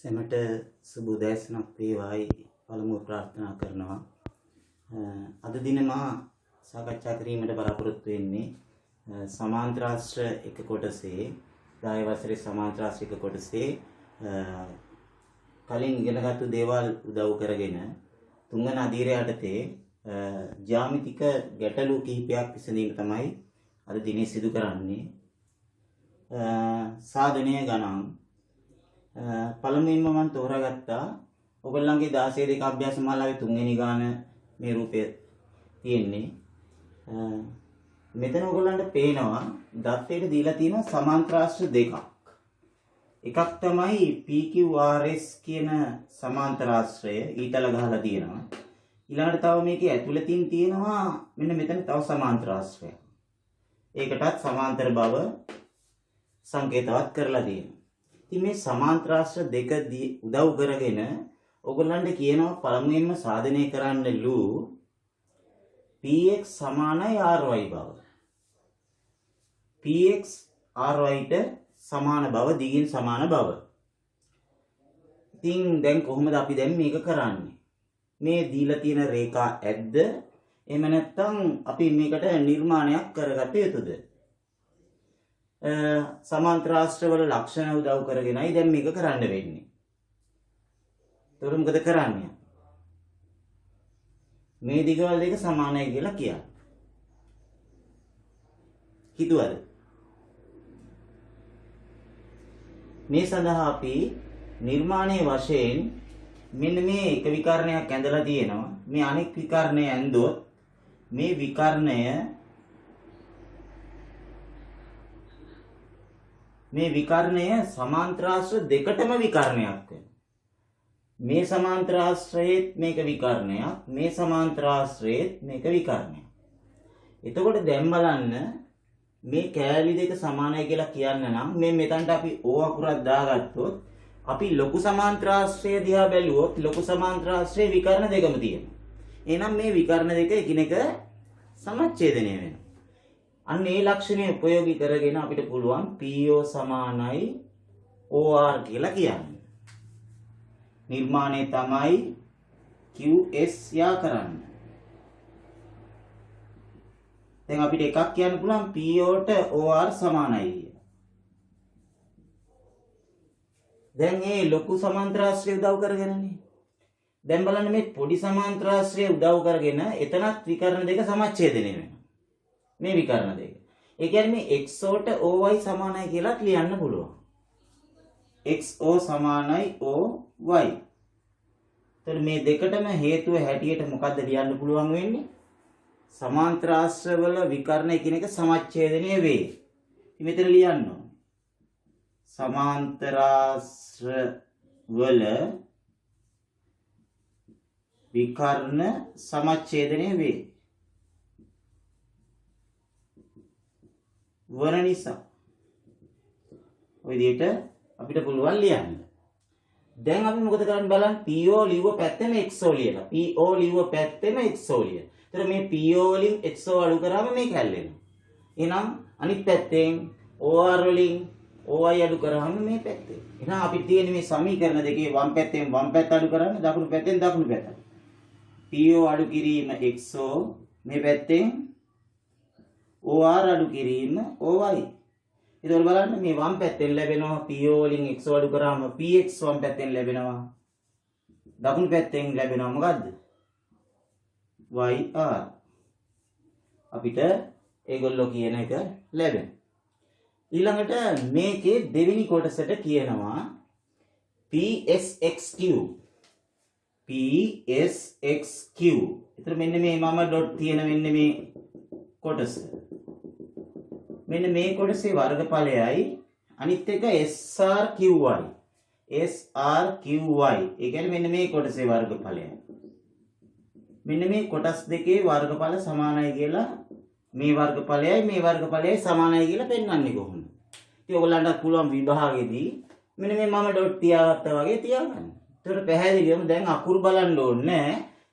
සැමට සුබ උදෑසනක් වේවායි පළමුව ප්‍රාර්ථනා කරනවා. අද දින මා සාකච්ඡා කිරීමට බලාපොරොත්තු වෙන්නේ සමාන්තරාශ්‍ර එක කොටසේ දාය වසරේ සමාන්තරාශ්‍ර එක කොටසේ කලින් ඉගෙනගත්තු දේවල් උදව් කරගෙන තුන්වන අධීරය යටතේ ජ්‍යාමිතික ගැටලු කිහිපයක් විසඳීම තමයි අද දිනේ සිදු කරන්නේ. සාධනීය ගණන් පළමුවෙන්ම මම තෝරාගත්තා ඔයගොල්ලන්ගේ 16 2 අභ්‍යාස මාලාවේ තුන්වෙනි ගාන මේ රූපය තියෙන්නේ. මෙතන ඔයගොල්ලන්ට පේනවා දත්තයට දීලා තියෙනවා සමාන්තරාශ්‍ර දෙකක්. එකක් තමයි PQRS කියන සමාන්තරාශ්‍රය ඊටල ගහලා තියෙනවා. ඊළඟට තව මේකේ ඇතුළතින් තියෙනවා මෙන්න මෙතන තව සමාන්තරාශ්‍රයක්. ඒකටත් සමාන්තර බව සංකේතවත් කරලා තියෙනවා. ඉතින් මේ සමාන්තරාශ්‍ර දෙක උදව් කරගෙන ඔයගොල්ලන්ට කියනවා පළමුවෙන්ම සාධනය කරන්න ලු px සමානයි ry බව. px ry ට සමාන බව දිගින් සමාන බව. ඉතින් දැන් කොහොමද අපි දැන් මේක කරන්නේ? මේ දීලා තියෙන රේඛා ඇද්ද? එහෙම නැත්නම් අපි මේකට නිර්මාණයක් කරගත යුතුද? සමාන්තරාශ්‍රවල ලක්ෂණ උදව් කරගෙනයි දැන් මේක කරන්න වෙන්නේ. ඒතකොට මොකද කරන්නේ? මේ දිගවල දෙක සමානයි කියලා කියන්නේ. හිතුවද? මේ සඳහා අපි නිර්මාණයේ වශයෙන් මෙන්න මේ එක විකර්ණයක් ඇඳලා තියෙනවා. මේ අනෙක් විකර්ණය ඇඳුවොත් මේ විකර්ණය සමාන්තරාශ්‍ර දෙකටම විකර්ණයක් වෙනවා. මේ සමාන්තරාශ්‍රයේත් මේක විකර්ණයක්, මේ සමාන්තරාශ්‍රයේත් මේක විකර්ණයක්. එතකොට දැන් බලන්න මේ කෑලි දෙක සමානයි කියලා කියන්න නම් මේ මෙතනට අපි O අකුරක් දාගත්තොත් අපි ලොකු සමාන්තරාශ්‍රය දිහා බැලුවොත් ලොකු සමාන්තරාශ්‍රයේ විකර්ණ දෙකම තියෙනවා. එහෙනම් මේ විකර්ණ දෙක එකිනෙක සමච්ඡේදනය වෙනවා. අන්න ඒ ලක්ෂණය ප්‍රයෝගී කරගෙන අපිට පුළුවන් PO සමානයි OR කියලා කියන්න. නිර්මාණය තමයි QS යා කරන්න. දැන් අපිට එකක් කියන්න පුළුවන් PO ට OR සමානයි කියලා. දැන් මේ ලොකු සමාන්තරාශ්‍රය උදව් කරගෙනනේ. දැන් බලන්න මේ පොඩි සමාන්තරාශ්‍රය උදව් කරගෙන එතනත් විකර්ණ දෙක සමච්ඡේදනය වෙනවා. මේ විකර්ණ දෙක. ඒ කියන්නේ මේ XO ට OY සමානයි කියලා ලියන්න පුළුවන්. XO සමානයි OY. එතකොට මේ දෙකටම හේතුව හැටියට මොකද්ද ලියන්න පුළුවන් වෙන්නේ? සමාන්තරාශ්‍රවල විකර්ණ එකිනෙක සමච්ඡේදනය වේ. ඉතින් මෙතන ලියන්න ඕනේ. සමාන්තරාශ්‍රවල විකර්ණ සමච්ඡේදනය වේ. වන නිසා ඔය විදිහට අපිට පුළුවන් ලියන්න. දැන් අපි මොකද කරන්නේ බලන්න PO ලිව්ව පැත්තෙම XO ලියලා. PO ලිව්ව පැත්තෙම XO ලියලා. ඒතර මේ PO වලින් XO අඩු කරාම මේක හැල්ලෙනවා. එහෙනම් අනිත් පැත්තෙන් OR වලින් OI අඩු කරාම මේ පැත්තේ. එහෙනම් අපිට තියෙන මේ සමීකරණ දෙකේ වම් පැත්තෙන් වම් පැත්ත අඩු කරන්න දකුණු පැත්තෙන් දකුණු පැත්ත. PO අඩු කිරීම XO මේ පැත්තෙන් OR අඩු කිරීම OY. ඒතකොට බලන්න මේ වම් පැත්තෙන් ලැබෙනවා PO වලින් XO අඩු කරාම PX වම් පැත්තෙන් ලැබෙනවා. දකුණු පැත්තෙන් ලැබෙනවා මොකද්ද? YR. අපිට ඒගොල්ලෝ කියන එක ලැබෙනවා. ඊළඟට මේකේ දෙවෙනි කොටසට කියනවා PSXQ. PSXQ. ඒතර මෙන්න මේ මම ඩොට් තියෙන මෙන්න මේ කොටස. මෙන්න මේ කොටසේ වර්ගඵලයයි අනිත් එක SRQY. SRQY. ඒ කියන්නේ මෙන්න මේ කොටසේ වර්ගඵලයයි. මෙන්න මේ කොටස් දෙකේ වර්ගඵල සමානයි කියලා මේ වර්ගඵලයයි සමානයි කියලා පෙන්වන්නේ කොහොමද? ඉතින් ඔයගොල්ලන්ට පුළුවන් විභාගෙදී මෙන්න මේ මම ඩොට් තියාගත්තා වගේ තියාගන්න. ඒතර පැහැදිලිවම දැන් අකුරු බලන්න ඕනේ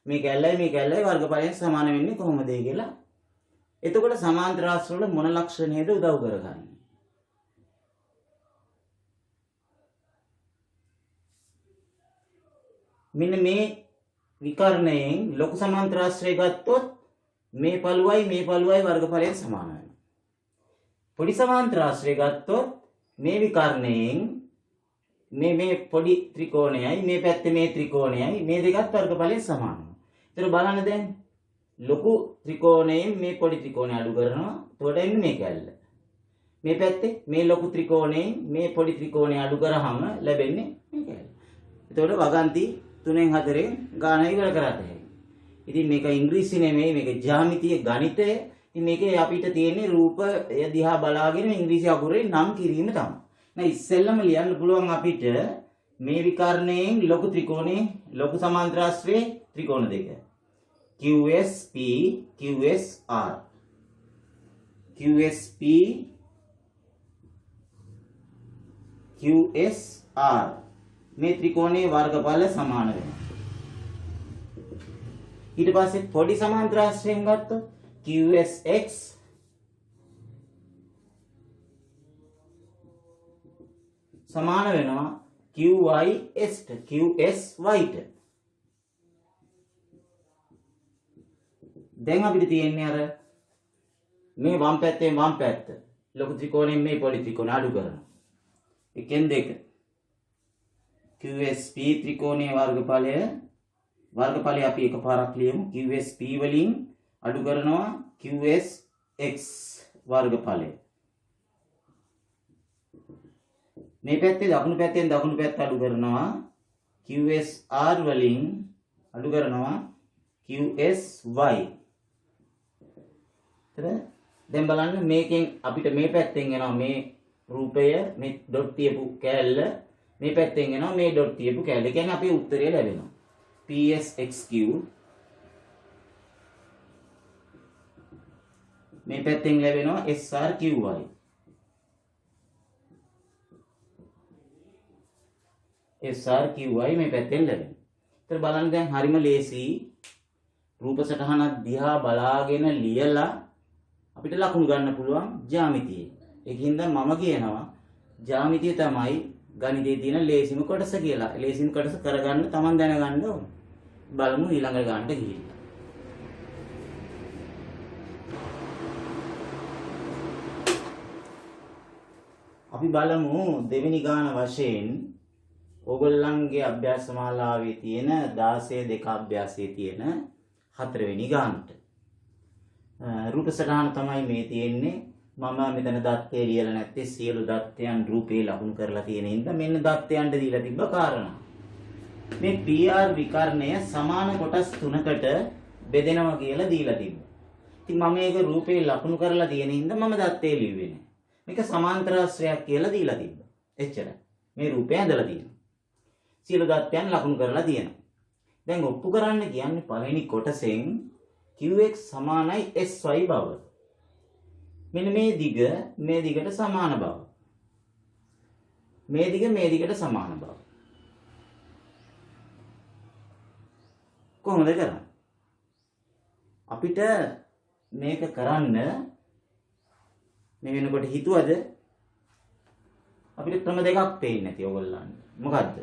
මේ කැල්ලයි වර්ගඵලයෙන් සමාන වෙන්නේ කොහොමද කියලා. එතකොට සමාන්තරාශ්‍ර වල මොන ලක්ෂණයද උදව් කරගන්නේ? මෙන්න මේ විකර්ණයෙන් ලොකු සමාන්තරාශ්‍රය ගත්තොත් මේ පළුවයි වර්ගඵලයෙන් සමාන වෙනවා. පොඩි සමාන්තරාශ්‍රය ගත්තොත් මේ විකර්ණයෙන් මේ පොඩි ත්‍රිකෝණයයි මේ පැත්තේ මේ ත්‍රිකෝණයයි මේ දෙකත් වර්ගඵලයෙන් සමාන වෙනවා. ඒතර බලන්න දැන් ලොකු ත්‍රිකෝණයෙන් මේ පොඩි ත්‍රිකෝණය අඩු කරනවා. එතකොට එන්නේ මේ කැල්ල. මේ පැත්තේ මේ ලොකු ත්‍රිකෝණයෙන් මේ පොඩි ත්‍රිකෝණය අඩු කරාම ලැබෙන්නේ මේ කැල්ල. එතකොට වගන්ති 3න් 4න් ගාන ඉවර කරate. ඉතින් මේක ඉංග්‍රීසි නෙමෙයි මේක ජ්‍යාමිතිය ගණිතය. ඉතින් මේකේ අපිට තියෙන්නේ රූපය දිහා බලාගෙන ඉංග්‍රීසි අකුරේ නම් කිරීම තමයි. දැන් ඉස්සෙල්ලම ලියන්න පුළුවන් අපිට මේ විකර්ණයෙන් ලොකු ත්‍රිකෝණේ ලොකු සමාන්තරාශ්‍රයේ ත්‍රිකෝණ දෙක. QSP QSR QSP QSR මේ ත්‍රිකෝණයේ වර්ගඵල සමාන වෙනවා. ඊට පස්සේ පොඩි සමාන්තරාශ්‍රයෙන් ගත්තොත් QSX සමාන වෙනවා QYS ට QSY ට. දැන් අපිට තියෙන්නේ අර මේ වම් පැත්තෙන් වම් පැත්ත ලොකු ත්‍රිකෝණයෙන් මේ පොඩි ත්‍රිකෝණ අඩු කරනවා. එකෙන් දෙක QSP ත්‍රිකෝණයේ වර්ගඵලය අපි එකපාරක් ලියමු. QSP වලින් අඩු කරනවා QSX වර්ගඵලය. මේ පැත්තේ දකුණු පැත්තෙන් දකුණු පැත්ත අඩු කරනවා QSR වලින් අඩු කරනවා QSY. දැන් බලන්න මේකෙන් අපිට මේ පැත්තෙන් එනවා මේ රූපය මේ ඩොට් තියපු කෑල්ල මේ පැත්තෙන් එනවා මේ ඩොට් තියපු කෑල්ල. ඒ කියන්නේ අපේ උත්තරය ලැබෙනවා PSXQ. මේ පැත්තෙන් ලැබෙනවා SRQY. SRQY මේ පැත්තෙන් ලැබෙනවා. ඒතර බලන්න දැන් හරිම ලේසි රූප සටහනක් දිහා බලාගෙන ලියලා අපිට ලකුණු ගන්න පුළුවන් ජ්‍යාමිතියේ. ඒකින්ද මම කියනවා ජ්‍යාමිතිය තමයි ගණිතයේ තියෙන ලේසිම කොටස කියලා. ලේසිම කොටස කරගන්න තමන් දැනගන්න ඕන. බලමු ඊළඟ ගානට ගිහින්. අපි බලමු දෙවෙනි ගාන වශයෙන් ඕගොල්ලන්ගේ අභ්‍යාස මාලාවේ තියෙන 16 2 අභ්‍යාසයේ තියෙන 4 වෙනි ගානට. රූප සටහන තමයි මේ තියෙන්නේ. මම මෙතන දත්තේ ලියලා නැත්තේ සියලු දත්තයන් රූපේ ලකුණු කරලා තියෙන ඉඳ මෙන්න දත්තයන්ට දීලා තිබ්බ කාරණා. මේ PR විකර්ණය සමාන කොටස් තුනකට බෙදෙනවා කියලා දීලා තිබ්බා. ඉතින් මම මේක රූපේ ලකුණු කරලා තියෙන ඉඳ මම දත්තේ ලිව්වේ නෑ. මේක සමාන්තරාශ්‍රයක් කියලා දීලා තිබ්බා. එච්චරයි. මේ රූපය ඇඳලා තියෙනවා. සියලු දත්තයන් ලකුණු කරලා තියෙනවා. දැන් ඔප්පු කරන්න කියන්නේ පළවෙනි කොටසෙන් QX සමානයි SY බව. මෙන්න මේ දිග මේ දිගට සමාන බව. මේ දිග මේ දිගට සමාන බව. කොහොමද කරන්නේ? අපිට මේක කරන්න මේ වෙනකොට හිතුවද අපිට ක්‍රම දෙකක් පේන්නේ නැති ඔයගොල්ලන්ට. මොකද්ද?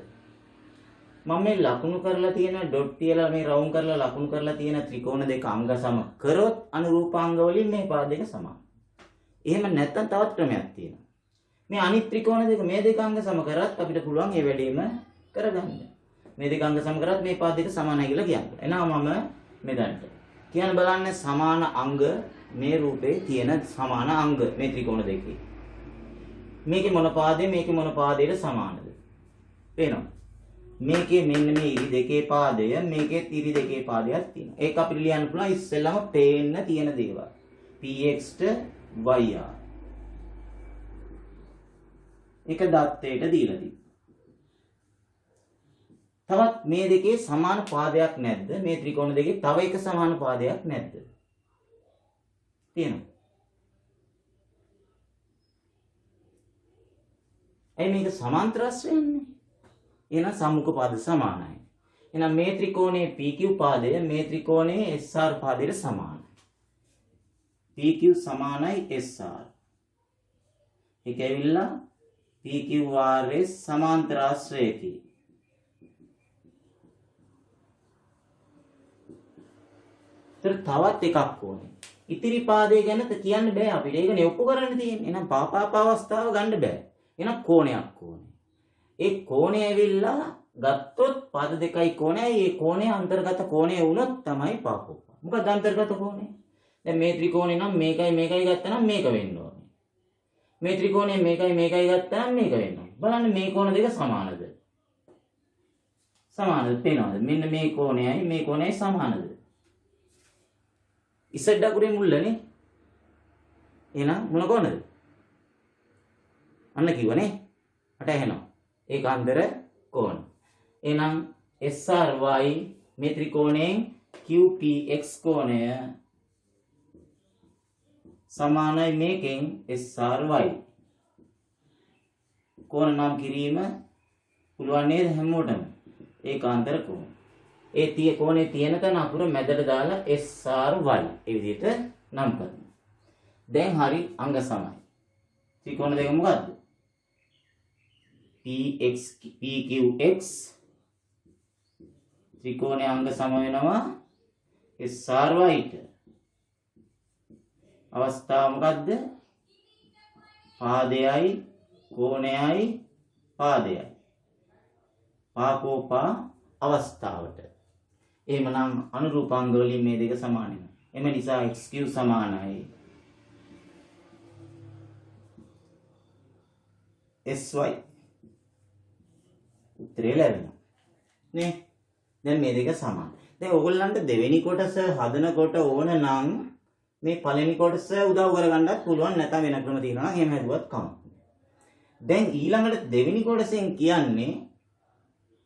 මම මේ ලකුණු කරලා තියෙන ඩොට් තියලා මේ රවුම් කරලා ලකුණු කරලා තියෙන ත්‍රිකෝණ දෙක අංග සම කරොත් අනුරූපාංග වලින් මේ පාද දෙක සමාන. එහෙම නැත්නම් තවත් ක්‍රමයක් තියෙනවා. මේ අනිත් ත්‍රිකෝණ දෙක මේ දෙක අංග සම කරත් අපිට පුළුවන් මේ වැඩේම කරගන්න. මේ දෙක අංග සම කරත් මේ පාද දෙක සමානයි කියලා කියන්න. එහෙනම් මම මෙතනට කියන්න බලන්න සමාන අංග මේ රූපේ තියෙන සමාන අංග මේ ත්‍රිකෝණ දෙකේ. මේකේ මොන පාදේ මේකේ මොන පාදයට සමානද? පේනවා. මේකේ මෙන්න මේ ඉරි දෙකේ පාදය මේකේ ඉරි දෙකේ පාදයක් තියෙනවා. ඒක අපිට ලියන්න පුළුවන් ඉස්සෙල්ලාම පේන්න තියෙන දේවල්. px ට yr. එක දත්තයට දීලා තියෙනවා. තවත් මේ දෙකේ සමාන පාදයක් නැද්ද? මේ ත්‍රිකෝණ දෙකේ තව එක සමාන පාදයක් නැද්ද? තියෙනවා. එයි මේක සමාන්තරස්වයන්නේ. එහෙනම් සම්මුඛ පාද සමානයි. එහෙනම් මේ ත්‍රිකෝණයේ PQ පාදය මේ ත්‍රිකෝණයේ SR පාදයට සමානයි. PQ සමානයි SR. ඒක ඇවිල්ලා PQRS සමාන්තර ආශ්‍රයකි. ඒතර තවත් එකක් ඕනේ. ඉතිරි පාදේ ගැන කියන්න බෑ අපිට. ඒකනේ ඔප්පු කරන්න තියෙන්නේ. එහෙනම් පාපාප අවස්ථාව ගන්න බෑ. එහෙනම් කෝණයක් ඕනේ. ඒ කෝණය ඇවිල්ලා ගත්තොත් පාද දෙකයි කෝණයයි. ඒ කෝණය අන්තර්ගත කෝණය වුණොත් තමයි පාපෝප. මොකක්ද අන්තර්ගත කෝණය? දැන් මේ ත්‍රිකෝණේ නම් මේකයි ගත්තා නම් මේක වෙන්න ඕනේ. මේ ත්‍රිකෝණේ මේකයි ගත්තා නම් මේක වෙන්න ඕනේ. බලන්න මේ කෝණ දෙක සමානද? සමානද පේනවද? මෙන්න මේ කෝණයයි සමානද? ඉස්සෙල්ලා අකුරේ මුල්ලනේ. එහෙනම් මොන කෝණද? අන්න කිව්වනේ. අට එහෙනම් ඒකාන්තර කෝණ. එහෙනම් SRY මේ ත්‍රිකෝණයෙන් QPX කෝණය සමානයි මේකෙන් SRY. කෝණ නම් කිරීම පුළුවන් නේද හැමෝටම? ඒකාන්තර කෝණ. ඒ කෝණේ තියෙන තැන අකුර මැදට දාලා SRY ඒ විදිහට නම් කරනවා. දැන් හරි අංග සමයි. ත්‍රිකෝණ දෙක මොකද්ද? PQX ත්‍රිකෝණයේ අංග සම වෙනවා SRYට. අවස්ථාව මොකද්ද? පාදයයි කෝණයයි පාදයයි. පාපෝපා අවස්ථාවට. එහෙමනම් අනුරූපාංග වලින් මේ දෙක සමාන වෙනවා. එම නිසා XQ සමානයි SY. උත්තරේ ලැබෙනවා නේ. දැන් මේ දෙක සමාන. දැන් ඕගොල්ලන්ට දෙවෙනි කොටස හදනකොට ඕන නම් මේ පළවෙනි කොටස උදව් කරගන්නත් පුළුවන්. නැත්නම් වෙන ක්‍රම තියෙනවා නම් එහෙම හදුවත් කමක්. දැන් ඊළඟට දෙවෙනි කොටසෙන් කියන්නේ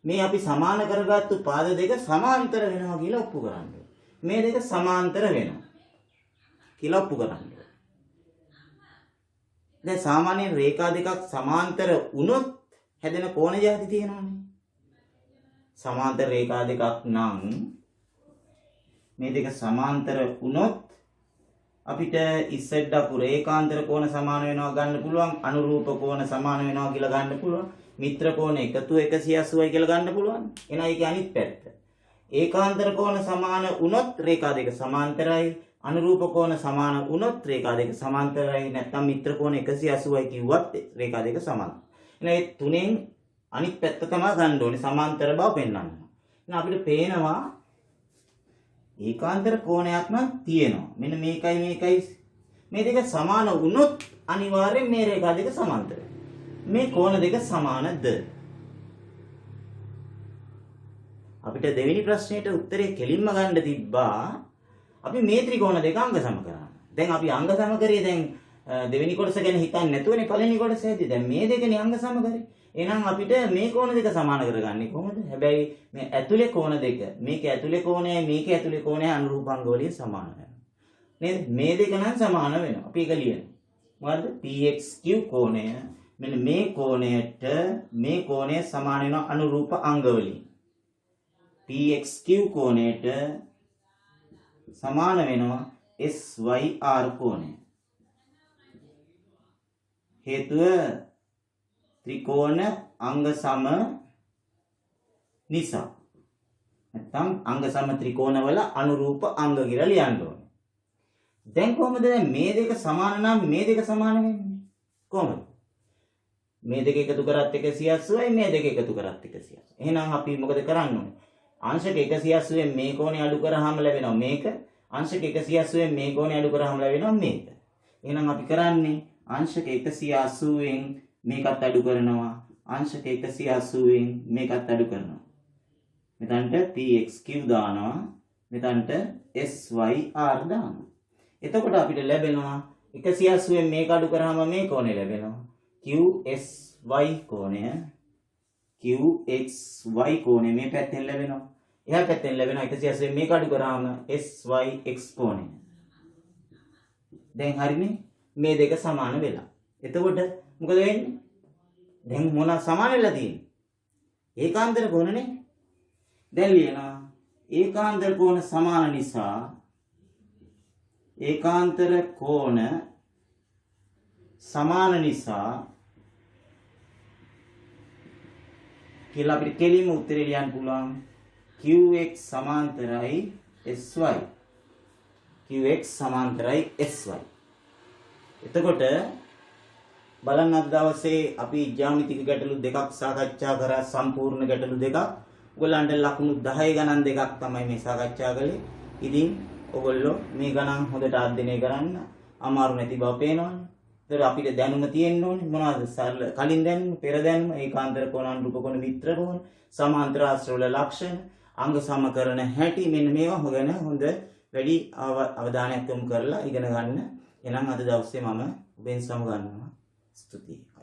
මේ අපි සමාන කරගත්තු පාද දෙක සමාන්තර වෙනවා කියලා ඔප්පු කරන්න. මේ දෙක සමාන්තර වෙනවා කියලා ඔප්පු කරන්න. දැන් සාමාන්‍යයෙන් රේඛා දෙකක් සමාන්තර වුණොත් හැදෙන කෝණ જાති තියෙනවානේ. සමාන්තර රේඛා දෙකක් නම් මේ දෙක සමාන්තර වුණොත් අපිට ඉස්සෙඩ් අකුර ඒකාන්තර කෝණ සමාන වෙනවා ගන්න පුළුවන්. අනුරූප කෝණ සමාන වෙනවා කියලා ගන්න පුළුවන්. මිත්‍ර කෝණ එකතු 180යි කියලා ගන්න පුළුවන්. එහෙනම් ඒකේ අනිත් පැත්ත. ඒකාන්තර කෝණ සමාන වුණොත් රේඛා දෙක සමාන්තරයි. අනුරූප කෝණ සමාන වුණොත් රේඛා දෙක සමාන්තරයි. නැත්නම් මිත්‍ර කෝණ 180යි කිව්වත් රේඛා දෙක සමානයි. එහෙනම් මේ තුනෙන් අනිත් පැත්ත තමයි ගන්න ඕනේ සමාන්තර බව පෙන්වන්න. එහෙනම් අපිට පේනවා ඒකාන්තර කෝණයක් නම් තියෙනවා. මෙන්න මේකයි මේ දෙක සමාන වුණොත් අනිවාර්යෙන් මේ රේඛා දෙක සමාන්තරයි. මේ කෝණ දෙක සමානද? අපිට දෙවෙනි ප්‍රශ්නෙට උත්තරේ කෙලින්ම ගන්න තිබ්බා. අපි මේ ත්‍රිකෝණ දෙක අංග සම කරා. දැන් අපි අංග සම කරේ දැන් දෙවෙනි කොටස ගැන හිතන්නේ නැතුවනේ පළවෙනි කොටසේදී. දැන් මේ දෙකනේ අංග සම කරේ. එහෙනම් අපිට මේ කෝණ දෙක සමාන කරගන්නේ කොහොමද? හැබැයි මේ ඇතුලේ කෝණ දෙක, මේක ඇතුලේ කෝණයයි මේක ඇතුලේ කෝණයයි අනුරූපාංග වලින් සමාන වෙනවා. නේද? මේ දෙක නම් සමාන වෙනවා. අපි ඒක ලියනවා. මොකද්ද? PXQ කෝණය මෙන්න මේ කොණයට මේ කොණය සමාන වෙනවා අනුරූප අංග වලින්. PXQ කෝණයට සමාන වෙනවා SYR කෝණය. හේතුව ත්‍රිකෝණ අංග සම නිසා. නැත්නම් අංග සම ත්‍රිකෝණවල අනුරූප අංග කියලා ලියන්න ඕනේ. දැන් කොහොමද මේ දෙක සමාන නම් මේ දෙක සමාන වෙන්නේ? කොහොමද? මේ දෙක එකතු කරත් 180යි මේ දෙක එකතු කරත් 180. එහෙනම් අපි මොකද කරන්න ඕනේ? අංශක 180ෙන් මේ කෝණය අඩු කරාම ලැබෙනවා මේක. අංශක 180ෙන් මේ කෝණය අඩු කරාම ලැබෙනවා මේක. එහෙනම් අපි කරන්නේ අංශක 180ෙන් මේකත් අඩු කරනවා. අංශක 180ෙන් මේකත් අඩු කරනවා. මෙතනට PXQ දානවා. මෙතනට SYR දානවා. එතකොට අපිට ලැබෙනවා 180ෙන් මේක අඩු කරාම මේ කෝණය ලැබෙනවා. QSY කෝණය QXY කෝණය මේ පැත්තෙන් ලැබෙනවා. එහා පැත්තෙන් ලැබෙනවා 180ෙන් මේක අඩු කරාම SYX කෝණය. දැන් හරිනේ මේ දෙක සමාන වෙලා. එතකොට මොකද වෙන්නේ? දැන් මොන සමාන වෙලා තියෙන්නේ? ඒකාන්තර කෝණනේ. දැන් ලියනවා ඒකාන්තර කෝණ සමාන නිසා ඒකාන්තර කෝණ සමාන නිසා කියලා අපිට කෙලින්ම උත්තරේ ලියන්න පුළුවන් QX සමාන්තරයි SY. qx සමාන්තරයි sy. එතකොට බලන්න අද දවසේ අපි ජ්‍යාමිතික ගැටලු දෙකක් සාකච්ඡා කරා, සම්පූර්ණ ගැටලු දෙකක්. ඔයගොල්ලන්ට ලකුණු 10 ගණන් දෙකක් තමයි මේ සාකච්ඡා කළේ. ඉතින් ඔයගොල්ලෝ මේ ගණන් හොඳට අධ්‍යයනය කරන්න. අමාරු නැති බව පේනවනේ. ඒතර අපිට දැනුම තියෙන්න ඕනේ මොනවද? සරල කලින් දැනුම, පෙර දැනුම, ඒකාන්තර කොන, අනුරූප කොන, විතර කොන, සමාන්තර ආශ්‍රවල ලක්ෂණ, අංග සමකරණ හැටි, මෙන්න මේවා ගැන හොඳ වැඩි අවධානයක් යොමු කරලා ඉගෙන ගන්න. එහෙනම් අද දවසේ මම ඔබෙන් සමු ගන්නවා. ස්තුතියි.